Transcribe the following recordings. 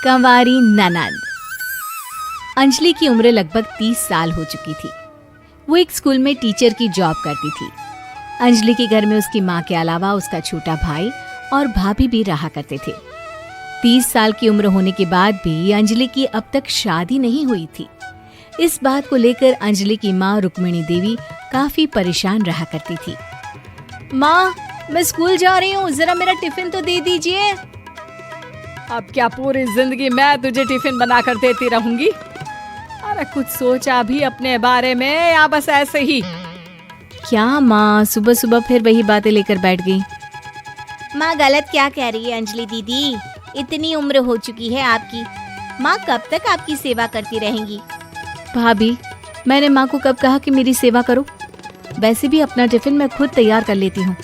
कंवारी ननद। अंजलि की उम्र लगभग 30 साल हो चुकी थी। वो एक स्कूल में टीचर की जॉब करती थी। अंजलि के घर में उसकी माँ के अलावा उसका छोटा भाई और भाभी भी रहा करते थे। 30 साल की उम्र होने के बाद भी अंजलि की अब तक शादी नहीं हुई थी। इस बात को लेकर अंजलि की माँ रुक्मिणी देवी काफी परेशान रहा करती थी। माँ, मैं स्कूल जा रही हूँ, जरा मेरा टिफिन तो दे दीजिए। अब क्या पूरी जिंदगी मैं तुझे टिफिन बनाकर देती रहूंगी? अरे कुछ सोचा भी अपने बारे में या बस ऐसे ही? क्या माँ, सुबह सुबह फिर वही बातें लेकर बैठ गई। माँ गलत क्या कह रही है अंजलि दीदी? इतनी उम्र हो चुकी है आपकी, माँ कब तक आपकी सेवा करती रहेंगी? भाभी, मैंने माँ को कब कहा कि मेरी सेवा करो? वैसे भी अपना टिफिन मैं खुद तैयार कर लेती हूँ,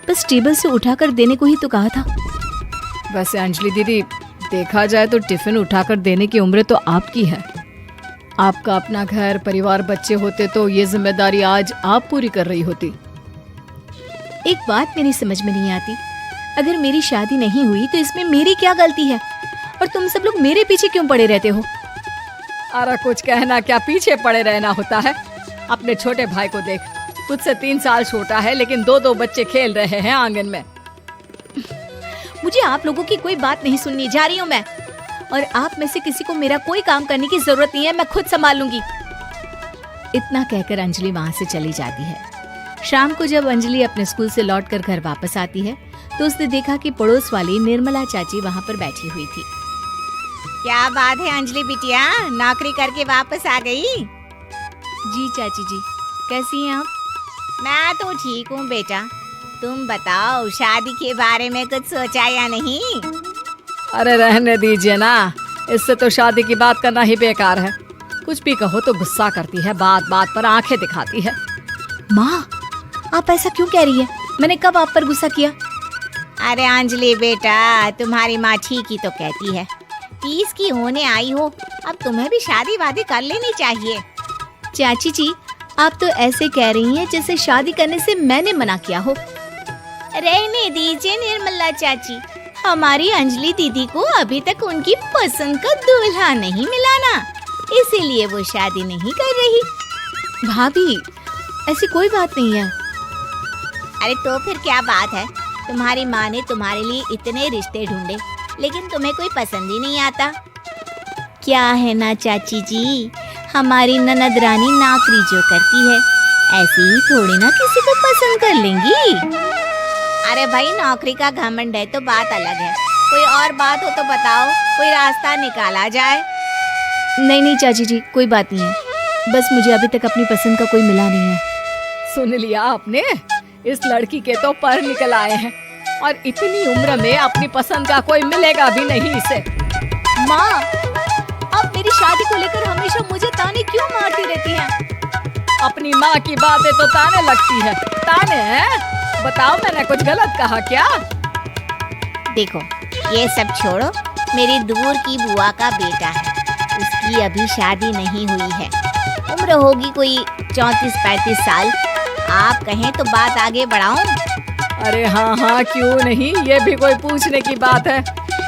बस टेबल से उठाकर देने को ही तो कहा था। वैसे अंजलि दीदी, देखा जाए तो टिफिन उठाकर देने की उम्र तो आपकी है। आपका अपना घर परिवार बच्चे होते तो ये जिम्मेदारी आज आप पूरी कर रही होती। एक बात मेरी समझ में नहीं आती, अगर मेरी शादी नहीं हुई तो इसमें मेरी क्या गलती है और तुम सब लोग मेरे पीछे क्यों पड़े रहते हो? अरे कुछ कहना क्या पीछे पड़े रहना होता है? अपने छोटे भाई को देख, तुझसे 3 साल छोटा है लेकिन 2 बच्चे खेल रहे हैं आंगन में। मुझे आप लोगों की कोई बात नहीं सुननी, जा रही हूँ मैं। और आप में से किसी को मेरा कोई काम करने की जरूरत नहीं है, मैं खुद संभाल लूंगी। इतना कहकर अंजलि वहां से चली जाती है। शाम को जब अंजलि अपने स्कूल से लौटकर घर वापस आती है तो उसने देखा कि पड़ोस वाली निर्मला चाची वहां पर बैठी हुई थी। क्या बात है अंजलि बिटिया, नौकरी करके वापस आ गई? जी चाची जी, कैसी हैं आप? मैं तो ठीक हूँ बेटा, तुम बताओ शादी के बारे में कुछ सोचा या नहीं? अरे रहने दीजिए ना, इससे तो शादी की बात करना ही बेकार है। कुछ भी कहो तो गुस्सा करती है, बात बात पर आंखें दिखाती है। माँ, आप ऐसा क्यों कह रही है? मैंने कब आप पर गुस्सा किया? अरे अंजलि बेटा, तुम्हारी माँ ठीक ही तो कहती है। 30 की होने आई हो, अब तुम्हें भी शादी वादी कर लेनी चाहिए। चाची जी, आप तो ऐसे कह रही हैं जैसे शादी करने से मैंने मना किया हो। रहने दीजिए निर्मला चाची, हमारी अंजलि दीदी को अभी तक उनकी पसंद का दूल्हा नहीं मिला ना, इसीलिए वो शादी नहीं कर रही। भाभी, ऐसी कोई बात नहीं है। अरे तो फिर क्या बात है? तुम्हारी माँ ने तुम्हारे लिए इतने रिश्ते ढूंढे लेकिन तुम्हें कोई पसंद ही नहीं आता। क्या है ना चाची जी, हमारी ननद रानी नौकरी जो करती है, ऐसे ही थोड़ी ना किसी को पसंद कर लेंगी। अरे भाई, नौकरी का घमंड है तो बात अलग है, कोई और बात हो तो बताओ, कोई रास्ता निकाला जाए। नहीं नहीं चाची जी, कोई बात नहीं है, बस मुझे अभी तक अपनी पसंद का कोई मिला नहीं है। सुन लिया आपने, इस लड़की के तो पर निकल आए हैं और इतनी उम्र में अपनी पसंद का कोई मिलेगा भी नहीं इसे। माँ, आप मेरी शादी को लेकर हमेशा मुझे ताने क्यों मारती रहती हैं? अपनी माँ की बातें तो ताने लगती है। ताने हैं? बताओ, मैंने कुछ गलत कहा क्या? देखो, ये सब छोड़ो, मेरी दूर की बुआ का बेटा है, उसकी अभी शादी नहीं हुई है, उम्र होगी कोई 34-35 साल। आप कहें तो बात आगे बढ़ाऊं? अरे हाँ हाँ, क्यों नहीं, ये भी कोई पूछने की बात है।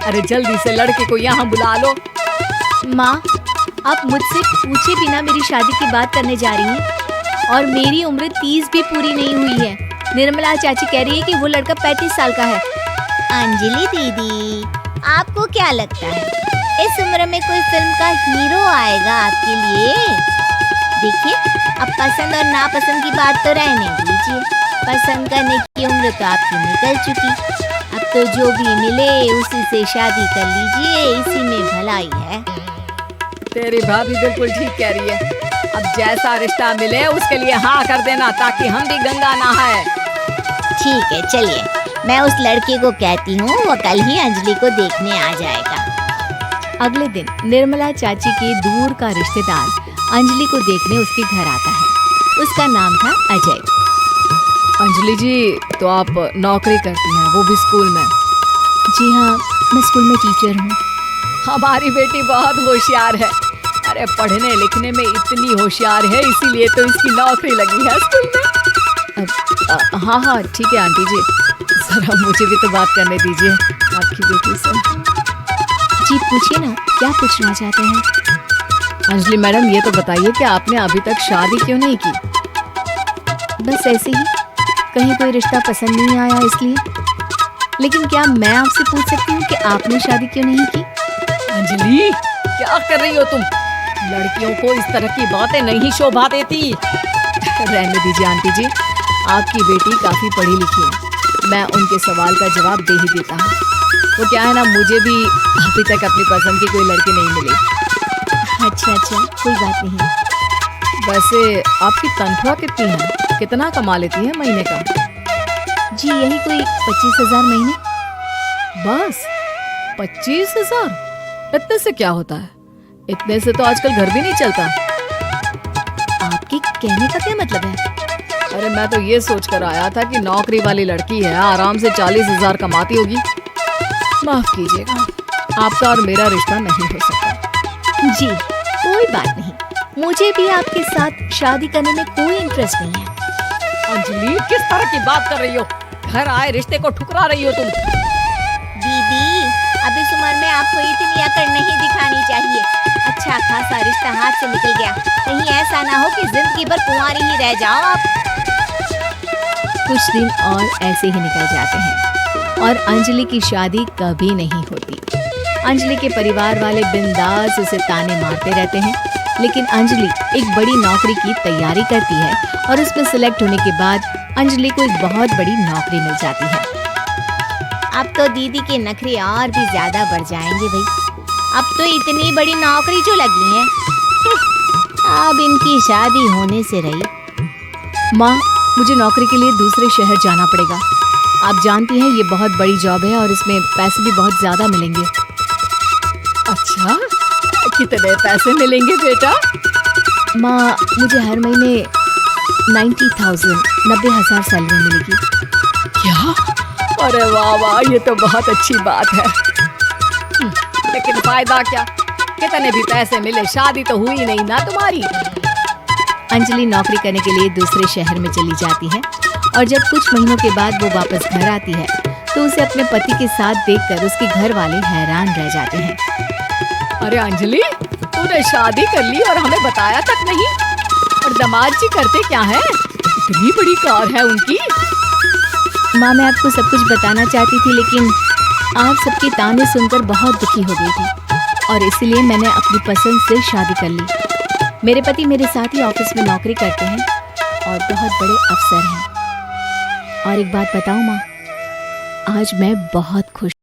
अरे जल्दी से लड़के को यहाँ बुला लो। माँ, आप मुझसे पूछे बिना मेरी शादी की बात करने जा रही हैं और मेरी उम्र 30 भी पूरी नहीं हुई है। निर्मला चाची कह रही है कि वो लड़का 35 साल का है। अंजलि दीदी, आपको क्या लगता है इस उम्र में कोई फिल्म का हीरो आएगा आपके लिए? देखिए, अब पसंद और नापसंद की बात तो रहने दीजिए, पसंद करने की उम्र तो आपकी निकल चुकी। अब तो जो भी मिले उसी से शादी कर लीजिए, इसी में भलाई है। तेरी भाभी बिल्कुल ठीक कह रही है। अब जैसा रिश्ता मिले उसके लिए हाँ कर देना, ताकि हम भी गंगा नहाए। ठीक है, चलिए, मैं उस लड़के को कहती हूँ, वो कल ही अंजलि को देखने आ जाएगा। अगले दिन निर्मला चाची के दूर का रिश्तेदार अंजलि को देखने उसके घर आता है। उसका नाम था अजय। अंजलि जी, तो आप नौकरी करती हैं, वो भी स्कूल में? जी हाँ, मैं स्कूल में टीचर हूँ। हमारी बेटी बहुत होशियार है। अरे पढ़ने लिखने में इतनी होशियार है, इसीलिए तो इसकी नौकरी लगी है स्कूल में। हाँ हाँ ठीक है आंटी जी, जरा मुझे भी तो बात करने दीजिए आपकी बेटी से। जी पूछिए ना, क्या पूछना चाहते हैं? अंजलि मैडम, ये तो बताइए कि आपने अभी तक शादी क्यों नहीं की? बस ऐसे ही, कहीं कोई रिश्ता पसंद नहीं आया इसलिए। लेकिन क्या मैं आपसे पूछ सकती हूँ कि आपने शादी क्यों नहीं की? अंजलि, क्या कर रही हो तुम? लड़कियों को इस तरह की बातें नहीं शोभा देती। रहने दीजिए आंटी जी, आपकी बेटी काफी पढ़ी लिखी है, मैं उनके सवाल का जवाब दे ही देता हूँ। वो क्या है ना, मुझे भी अभी तक अपनी पसंद की कोई लड़की नहीं मिली। अच्छा अच्छा, कोई बात नहीं। वैसे आपकी तनख्वाह कितनी है? कितना कमा लेती है महीने का? जी यही कोई 25,000 महीने। बस 25,000? इतने से क्या होता है? इतने से तो आजकल घर भी नहीं चलता। आपके कहने का क्या मतलब है? अरे मैं तो ये सोच कर आया था कि नौकरी वाली लड़की है, आराम से 40,000 कमाती होगी। माफ कीजिएगा, आपका और मेरा रिश्ता नहीं हो सकता। जी कोई बात नहीं, मुझे भी आपके साथ शादी करने में कोई इंटरेस्ट नहीं है। अंजलि, किस तरह की बात कर रही हो? घर आए रिश्ते को ठुकरा रही हो तुम। दीदी, अब इस उम्र में आपको इतनी अकड़ नहीं दिखानी चाहिए। अच्छा खासा रिश्ता हाथ से निकल गया, कहीं ऐसा ना हो कि जिंदगी भर कुंवारी ही रह जाओ आप। कुछ दिन और ऐसे ही निकल जाते हैं और अंजलि की शादी कभी नहीं होती। अंजलि के परिवार वाले बिंदास उसे ताने मारते रहते हैं, लेकिन अंजलि एक बड़ी नौकरी की तैयारी करती है और उसमें सिलेक्ट होने के बाद अंजलि को एक बहुत बड़ी नौकरी मिल जाती है। अब तो दीदी के नखरे और भी ज्यादा बढ़ जाएंगे भाई। अब तो इतनी बड़ी नौकरी जो लगी है, अब इनकी शादी होने से रही। माँ, मुझे नौकरी के लिए दूसरे शहर जाना पड़ेगा। आप जानती हैं ये बहुत बड़ी जॉब है और इसमें पैसे भी बहुत ज्यादा मिलेंगे। अच्छा, कितने पैसे मिलेंगे बेटा? माँ, मुझे हर महीने 90,000 सैलरी मिलेगी। क्या? अरे वाह वाह, ये तो बहुत अच्छी बात है। लेकिन फायदा क्या? कितने भी पैसे मिले, शादी तो हुई नहीं ना तुम्हारी। अंजलि नौकरी करने के लिए दूसरे शहर में चली जाती है और जब कुछ महीनों के बाद वो वापस घर आती है तो उसे अपने पति के साथ देखकर उसके घर वाले हैरान रह जाते हैं। अरे अंजलि, तूने शादी कर ली और हमें बताया तक नहीं। और दामाद जी करते क्या है? इतनी बड़ी कार है उनकी। माँ, मैं आपको सब कुछ बताना चाहती थी, लेकिन आप सबके ताने सुनकर बहुत दुखी हो गई थी और इसीलिए मैंने अपनी पसंद से शादी कर ली। मेरे पति मेरे साथ ही ऑफिस में नौकरी करते हैं और बहुत बड़े अफसर हैं। और एक बात बताऊं माँ, आज मैं बहुत खुश